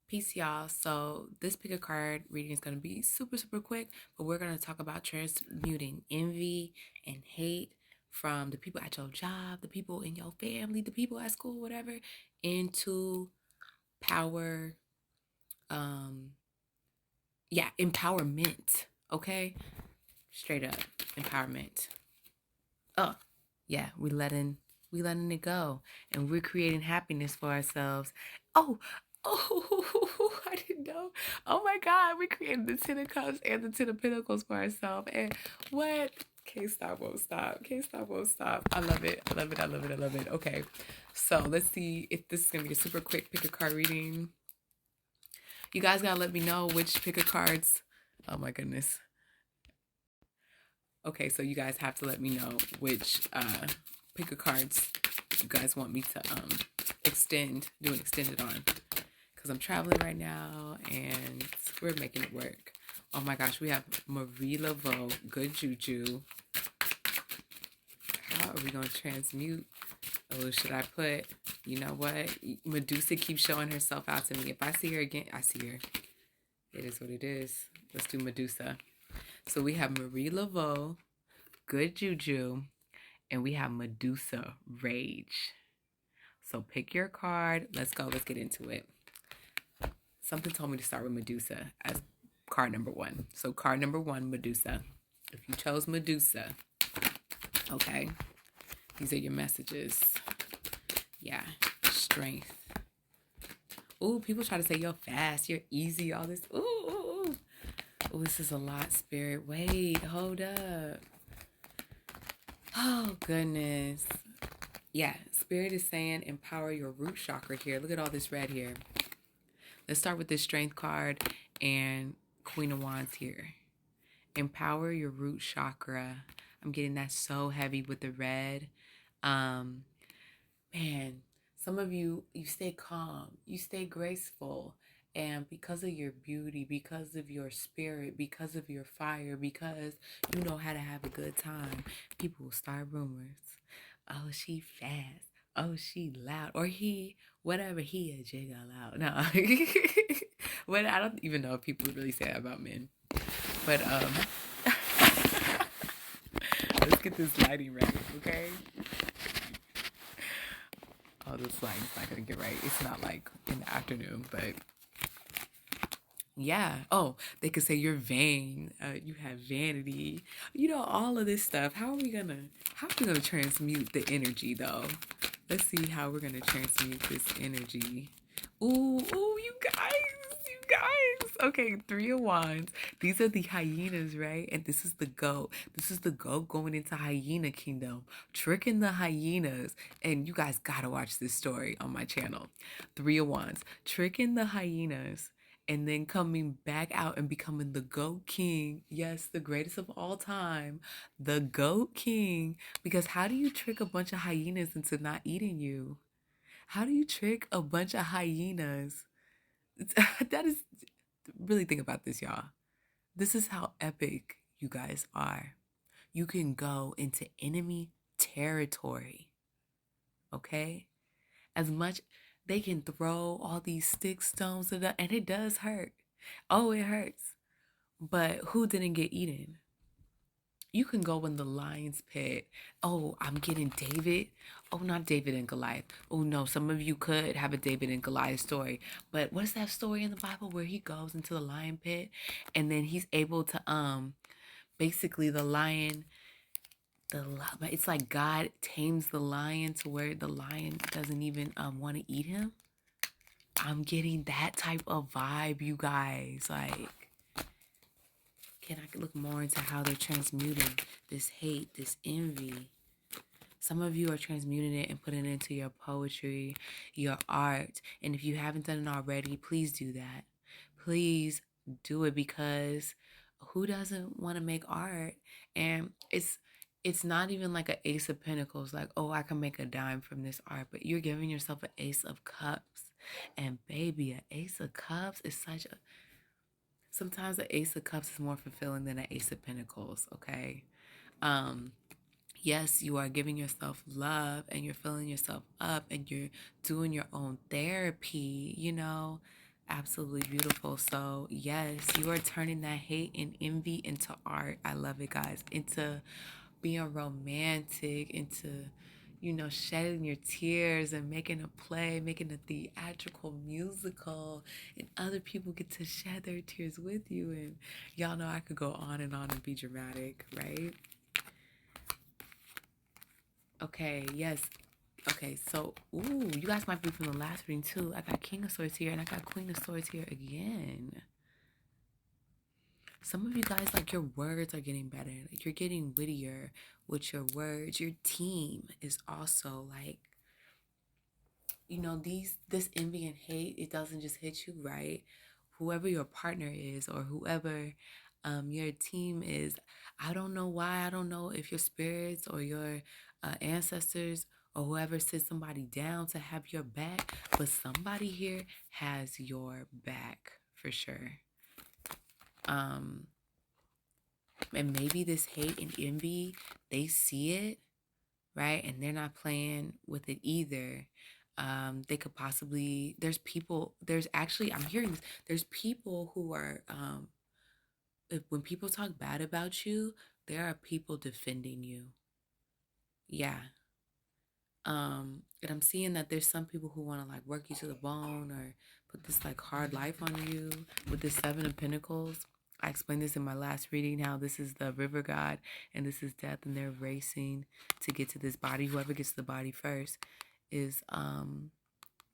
Peace, y'all. So this pick a card reading is going to be super, super quick, but we're going to talk about transmuting envy and hate from the people at your job, the people in your family, the people at school, whatever, into power. Um, yeah, empowerment. Okay, straight up empowerment. Oh, yeah, we letting it go, and we're creating happiness for ourselves. Oh, oh, I didn't know. Oh my God, we created the Ten of Cups and the Ten of Pentacles for ourselves. And what? Can't stop, won't stop. Can't stop, won't stop. I love it. I love it. I love it. I love it. Okay, so let's see if this is gonna be a super quick pick a card reading. You guys gotta let me know which pick a cards. Oh my goodness. Okay, so you guys have to let me know which pick of cards you guys want me to do an extended on. Because I'm traveling right now and we're making it work. Oh my gosh, we have Marie Laveau, good juju. How are we gonna transmute? Oh, should I put, you know what? Medusa keeps showing herself out to me. If I see her again, I see her. It is what it is. Let's do Medusa. So we have Marie Laveau, good juju, and we have Medusa Rage. So pick your card. Let's go. Let's get into it. Something told me to start with Medusa as card number one. So card number one, Medusa. If you chose Medusa, okay, these are your messages. Yeah, strength. Ooh, people try to say you're fast, you're easy, all this. Ooh, ooh, ooh. Ooh, this is a lot, Spirit. Wait, hold up. Oh, goodness. Yeah, Spirit is saying empower your root chakra here. Look at all this red here. Let's start with this strength card and Queen of Wands here. Empower your root chakra. I'm getting that so heavy with the red. Man, some of you stay calm, you stay graceful. And because of your beauty, because of your spirit, because of your fire, because you know how to have a good time, people will start rumors. Oh, she fast. Oh, she loud. Or he, whatever, he a jiggle out. No. But I don't even know if people really say that about men. But let's get this lighting right, okay? Oh, this lighting's not gonna get right. It's not like in the afternoon, but yeah. Oh, they could say you're vain. You have vanity. You know, all of this stuff. How are we gonna transmute the energy though? Let's see how we're gonna transmute this energy. Ooh, ooh, you guys, you guys. Okay, Three of Wands. These are the hyenas, right? And this is the goat. This is the goat going into hyena kingdom, tricking the hyenas. And you guys gotta watch this story on my channel. Three of Wands, tricking the hyenas and then coming back out and becoming the goat king. Yes, the greatest of all time, the goat king. Because how do you trick a bunch of hyenas into not eating you? How do you trick a bunch of hyenas? That is, really think about this, y'all. This is how epic you guys are. You can go into enemy territory, okay? As much they can throw all these stick stones at and it does hurt. Oh, it hurts. But who didn't get eaten? You can go in the lion's pit. Oh, I'm getting David. Oh, not David and Goliath. Oh, no, some of you could have a David and Goliath story. But what's that story in the Bible where he goes into the lion pit and then he's able to, basically the lion, it's like God tames the lion to where the lion doesn't even want to eat him. I'm getting that type of vibe, you guys. Like, can I look more into how they're transmuting this hate, this envy? Some of you are transmuting it and putting it into your poetry, your art. And if you haven't done it already, please do that. Please do it, because who doesn't want to make art? And it's not even like an ace of pentacles, like, oh, I can make a dime from this art, but you're giving yourself an ace of cups. And baby, an ace of cups is such a, sometimes an ace of cups is more fulfilling than an ace of pentacles, okay? Um, yes, you are giving yourself love and you're filling yourself up and you're doing your own therapy, you know. Absolutely beautiful. So, yes, you are turning that hate and envy into art. I love it, guys. Into being romantic, into, shedding your tears and making a play, making a theatrical musical, and other people get to shed their tears with you. And y'all know I could go on and be dramatic, right? Okay, yes. Okay, so, ooh, you guys might be from the last reading too. I got King of Swords here and I got Queen of Swords here again. Some of you guys, like, your words are getting better. Like, you're getting wittier with your words. Your team is also like, this envy and hate, it doesn't just hit you, right? Whoever your partner is or whoever your team is, I don't know why. I don't know if your spirits or your ancestors or whoever sits somebody down to have your back, but somebody here has your back for sure. And maybe this hate and envy, they see it, right? And they're not playing with it either. They could possibly, there's actually, I'm hearing this, there's people who are, when people talk bad about you, there are people defending you. Yeah. And I'm seeing that there's some people who want to like work you to the bone or put this like hard life on you with the Seven of Pentacles. I explained this in my last reading, how this is the river god and this is death, and they're racing to get to this body. Whoever gets to the body first is, how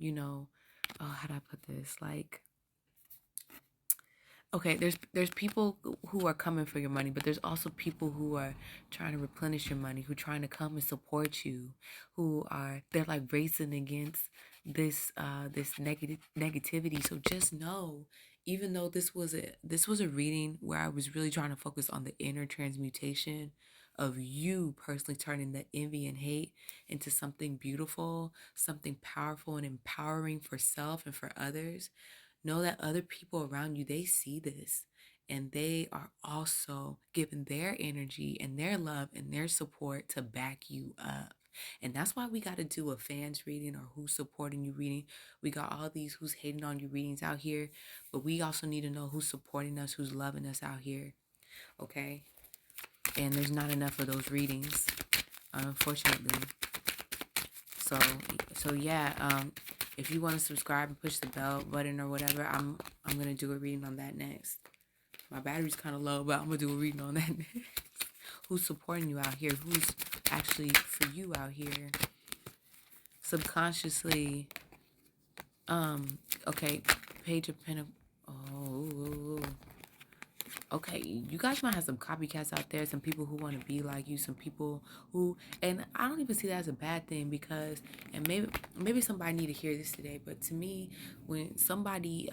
do I put this? Like, okay, there's people who are coming for your money, but there's also people who are trying to replenish your money, who are trying to come and support you, they're like racing against this negativity. So just know, even though this was a reading where I was really trying to focus on the inner transmutation of you personally turning the envy and hate into something beautiful, something powerful and empowering for self and for others. Know that other people around you, they see this and they are also giving their energy and their love and their support to back you up. And that's why we got to do a fans reading or who's supporting you reading. We got all these who's hating on you readings out here, but we also need to know who's supporting us, who's loving us out here. Okay? And there's not enough of those readings, unfortunately. So yeah, if you want to subscribe and push the bell button or whatever, I'm gonna do a reading on that next. My battery's kind of low, but I'm gonna do a reading on that next. Who's supporting you out here? Who's actually for you out here? Subconsciously, okay, Page of Pentacles. Oh, okay, you guys might have some copycats out there, some people who want to be like you, some people who, and I don't even see that as a bad thing, because, and maybe somebody need to hear this today, but to me, when somebody,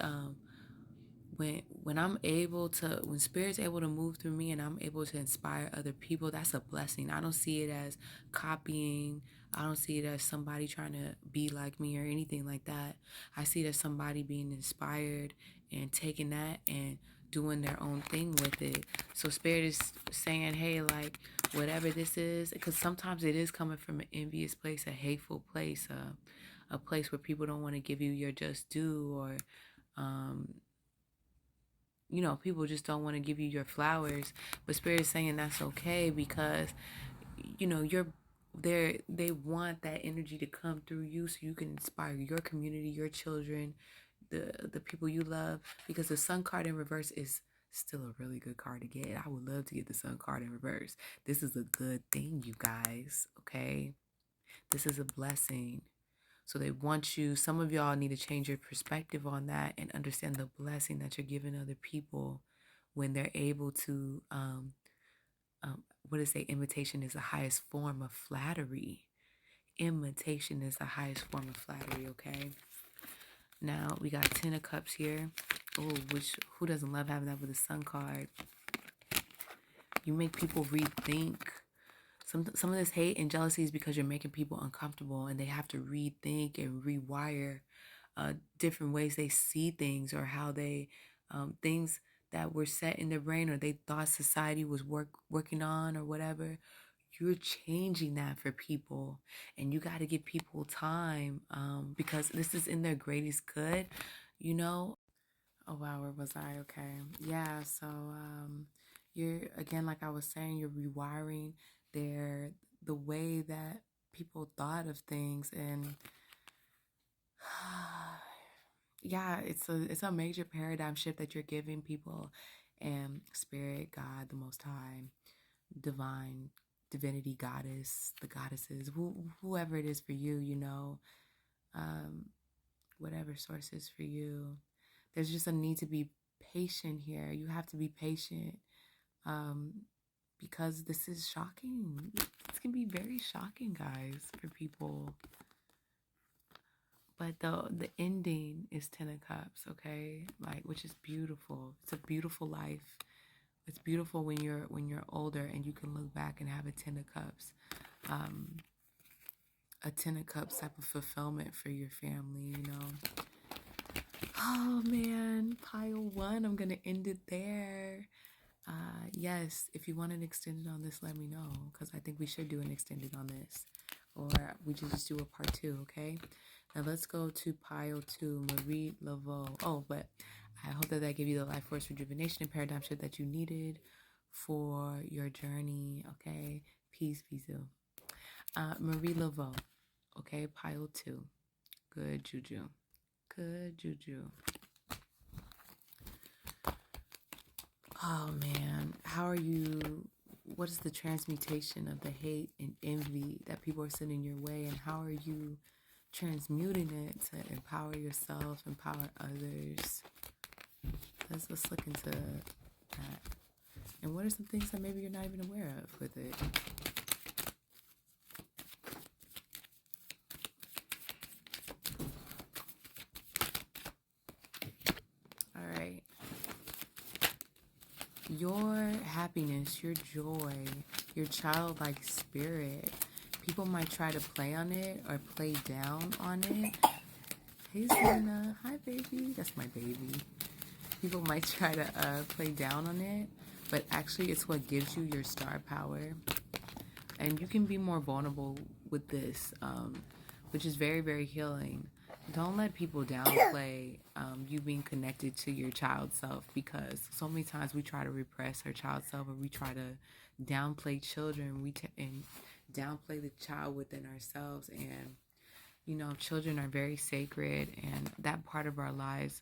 when I'm able to, when spirit's able to move through me and I'm able to inspire other people, that's a blessing. I don't see it as copying. I don't see it as somebody trying to be like me or anything like that. I see it as somebody being inspired and taking that and doing their own thing with it. So spirit is saying, hey, like, whatever this is, because sometimes it is coming from an envious place, a hateful place, a place where people don't want to give you your just due, or people just don't want to give you your flowers. But spirit is saying that's okay, because you're there. They want that energy to come through you so you can inspire your community, your children, the people you love. Because the Sun card in reverse is still a really good card to get. I would love to get the Sun card in reverse. This is a good thing, you guys. Okay, this is a blessing. So they want you, some of y'all need to change your perspective on that and understand the blessing that you're giving other people when they're able to, imitation is the highest form of flattery. Imitation is the highest form of flattery, okay? Now, we got 10 of Cups here. Oh, who doesn't love having that with a Sun card? You make people rethink. Some of this hate and jealousy is because you're making people uncomfortable and they have to rethink and rewire different ways they see things, or how they things that were set in their brain or they thought society was working on or whatever. You're changing that for people, and you got to give people time, because this is in their greatest good, you know. Oh wow, where was I? Okay. Yeah, so you're again like I was saying, you're rewiring their the way that people thought of things and yeah, it's a major paradigm shift that you're giving people and spirit, God, the most high, divine, divinity, goddess, the goddesses, whoever it is for you, um, whatever source is for you. There's just a need to be patient here. You have to be patient um, because this is shocking. This can be very shocking, guys, for people. But the ending is Ten of Cups, okay? Like, which is beautiful. It's a beautiful life. It's beautiful when you're older and you can look back and have a Ten of Cups. A Ten of Cups type of fulfillment for your family. Oh man, pile one. I'm gonna end it there. Yes, if you want an extended on this, let me know because I think we should do an extended on this, or we just do a part two. Okay. Now let's go to pile two, Marie Laveau. Oh, but I hope that gave you the life force rejuvenation and paradigm shift that you needed for your journey. Okay. Peace, peace. Marie Laveau. Okay, pile two. Good juju. Good juju. Oh man, how are you? What is the transmutation of the hate and envy that people are sending your way, and how are you transmuting it to empower yourself, empower others? Let's look into that. And what are some things that maybe you're not even aware of with it? All right. Your happiness, your joy, your childlike spirit. People might try to play on it or play down on it. Hey, Selena. Hi, baby. That's my baby. People might try to play down on it, but actually it's what gives you your star power. And you can be more vulnerable with this, which is very, very healing. Don't let people downplay you being connected to your child self, because so many times we try to repress our child self, or we try to downplay children, and downplay the child within ourselves. And children are very sacred, and that part of our lives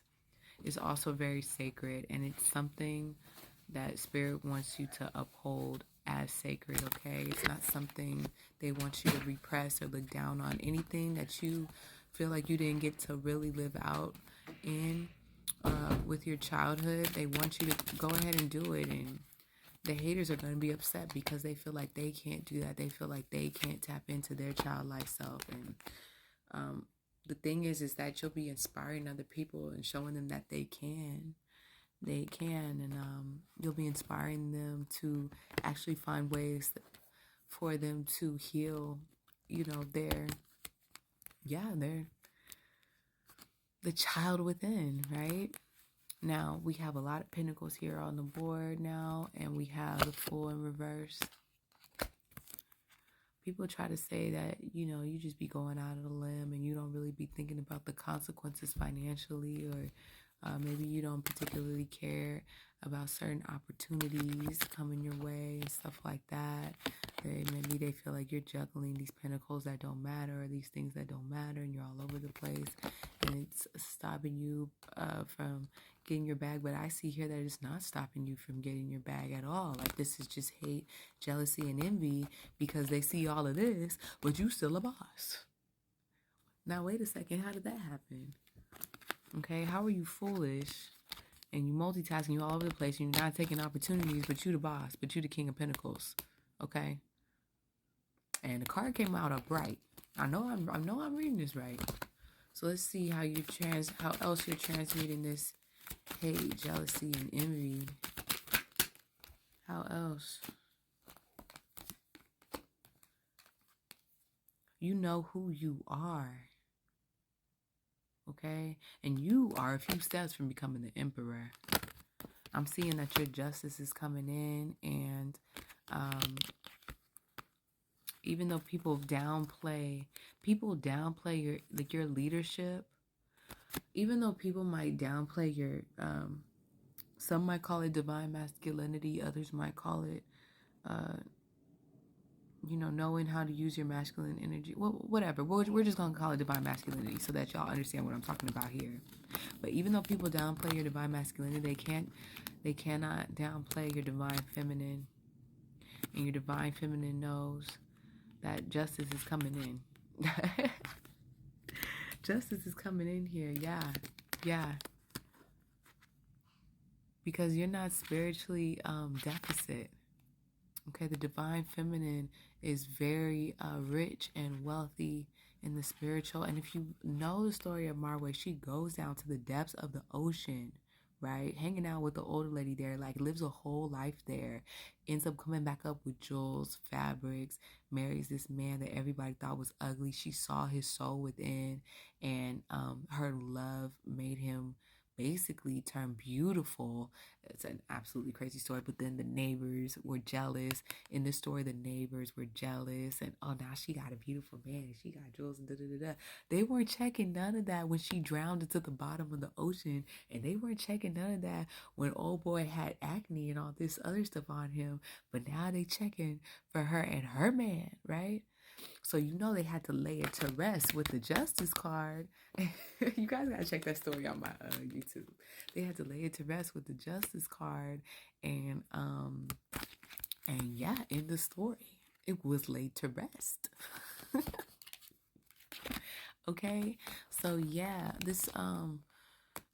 is also very sacred, and it's something that spirit wants you to uphold as sacred. Okay, it's not something they want you to repress or look down on. Anything that you feel like you didn't get to really live out in with your childhood, they want you to go ahead and do it. And the haters are going to be upset because they feel like they can't do that. They feel like they can't tap into their childlike self. And the thing is that you'll be inspiring other people and showing them that they can. And you'll be inspiring them to actually find ways for them to heal, their the child within, right? Now, we have a lot of pentacles here on the board now, and we have the Fool in reverse. People try to say that, you just be going out on a limb and you don't really be thinking about the consequences financially, or maybe you don't particularly care about certain opportunities coming your way and stuff like that. Maybe they feel like you're juggling these pentacles that don't matter, or these things that don't matter, and you're all over the place, and it's stopping you from getting your bag. But I see here that it's not stopping you from getting your bag at all. Like, this is just hate, jealousy, and envy because they see all of this, but you still a boss. Now, wait a second. How did that happen? Okay, how are you foolish and you multitasking, you all over the place, and you're not taking opportunities, but you the boss, but you the King of Pentacles, okay? And the card came out upright. I know I'm reading this right. So let's see how else you're transmuting this hate, jealousy, and envy. How else? You know who you are. Okay? And you are a few steps from becoming the emperor. I'm seeing that your justice is coming in, and even though people downplay your leadership, even though people might downplay your, some might call it divine masculinity, others might call it, knowing how to use your masculine energy. Well, whatever. We're just going to call it divine masculinity so that y'all understand what I'm talking about here. But even though people downplay your divine masculinity, they cannot downplay your divine feminine. And your divine feminine knows that justice is coming in. Justice is coming in here. Yeah. Because you're not spiritually deficit. Okay, the divine feminine is very rich and wealthy in the spiritual. And if you know the story of Marway, she goes down to the depths of the ocean, right? Hanging out with the older lady there, like lives a whole life there, ends up coming back up with jewels, fabrics, marries this man that everybody thought was ugly. She saw his soul within, and her love made him basically turn beautiful. It's an absolutely crazy story. But then the neighbors were jealous. In this story, the neighbors were jealous, and oh, now she got a beautiful man, she got jewels and da da da da. They weren't checking none of that when she drowned into the bottom of the ocean, and they weren't checking none of that when old boy had acne and all this other stuff on him. But now they checking for her and her man, right? So they had to lay it to rest with the justice card. You guys gotta check that story on my YouTube. They had to lay it to rest with the justice card, and yeah, in the story, it was laid to rest. Okay, so yeah, this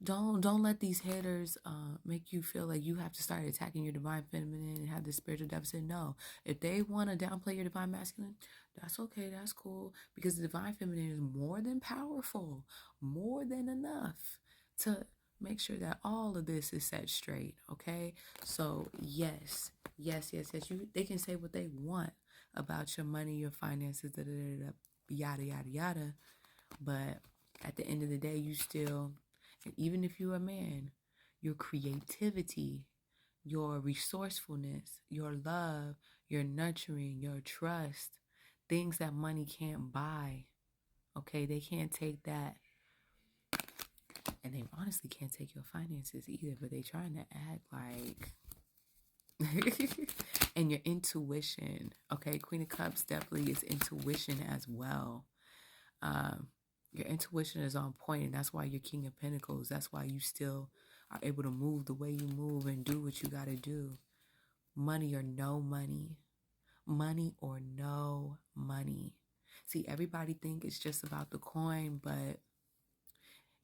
don't let these haters make you feel like you have to start attacking your divine feminine and have this spiritual deficit. No, if they want to downplay your divine masculine, that's okay, that's cool, because the divine feminine is more than powerful, more than enough to make sure that all of this is set straight. Okay, so yes, they can say what they want about your money, your finances, yada yada yada, but at the end of the day, you still, and even if you're a man, your creativity, your resourcefulness, your love, your nurturing, your trust, things that money can't buy. Okay, they can't take that. And they honestly can't take your finances either, but they trying to act like and your intuition. Okay, Queen of Cups definitely is intuition as well. Your intuition is on point, and that's why you're King of Pentacles. That's why you still are able to move the way you move and do what you got to do. Money or no money. Money or no money. See, everybody think it's just about the coin,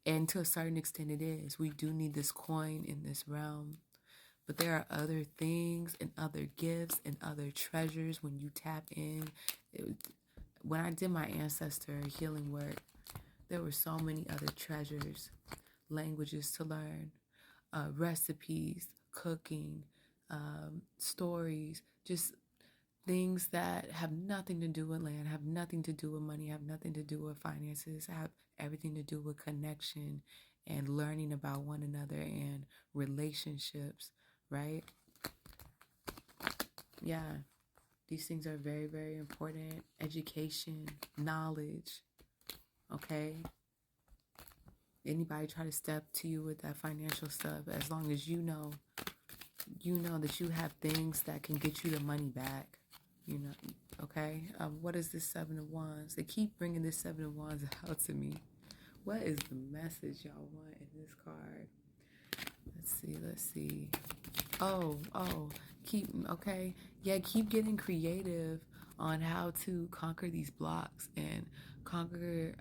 and to a certain extent it is. We do need this coin in this realm. But there are other things and other gifts and other treasures when you tap in. When I did my ancestor healing work, there were so many other treasures, languages to learn, recipes, cooking, stories, just things that have nothing to do with land, have nothing to do with money, have nothing to do with finances, have everything to do with connection and learning about one another and relationships, right? Yeah, these things are very, very important. Education, knowledge, okay? Anybody try to step to you with that financial stuff, as long as you know that you have things that can get you the money back, okay? What is this Seven of Wands? They keep bringing this Seven of Wands out to me. What is the message y'all want in this card? Let's see. Oh, keep getting creative on how to conquer these blocks and conquer,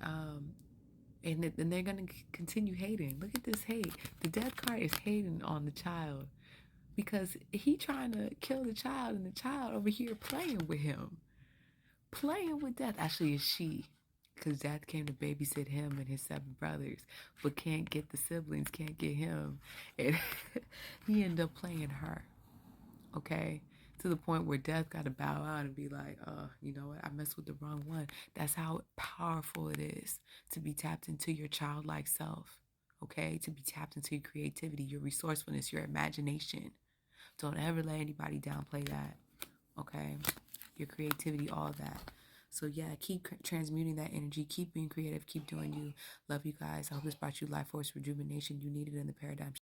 and they're going to continue hating. Look at this hate. The death card is hating on the child because he trying to kill the child, and the child over here playing with him. Playing with death. Actually, it's she, because death came to babysit him and his 7 brothers, but can't get the siblings, can't get him. And he ended up playing her, okay? To the point where death got to bow out and be like, you know what? I messed with the wrong one. That's how powerful it is to be tapped into your childlike self, okay? To be tapped into your creativity, your resourcefulness, your imagination. Don't ever let anybody downplay that, okay? Your creativity, all that. So yeah, keep transmuting that energy. Keep being creative. Keep doing you. Love you guys. I hope this brought you life force rejuvenation. You need it in the paradigm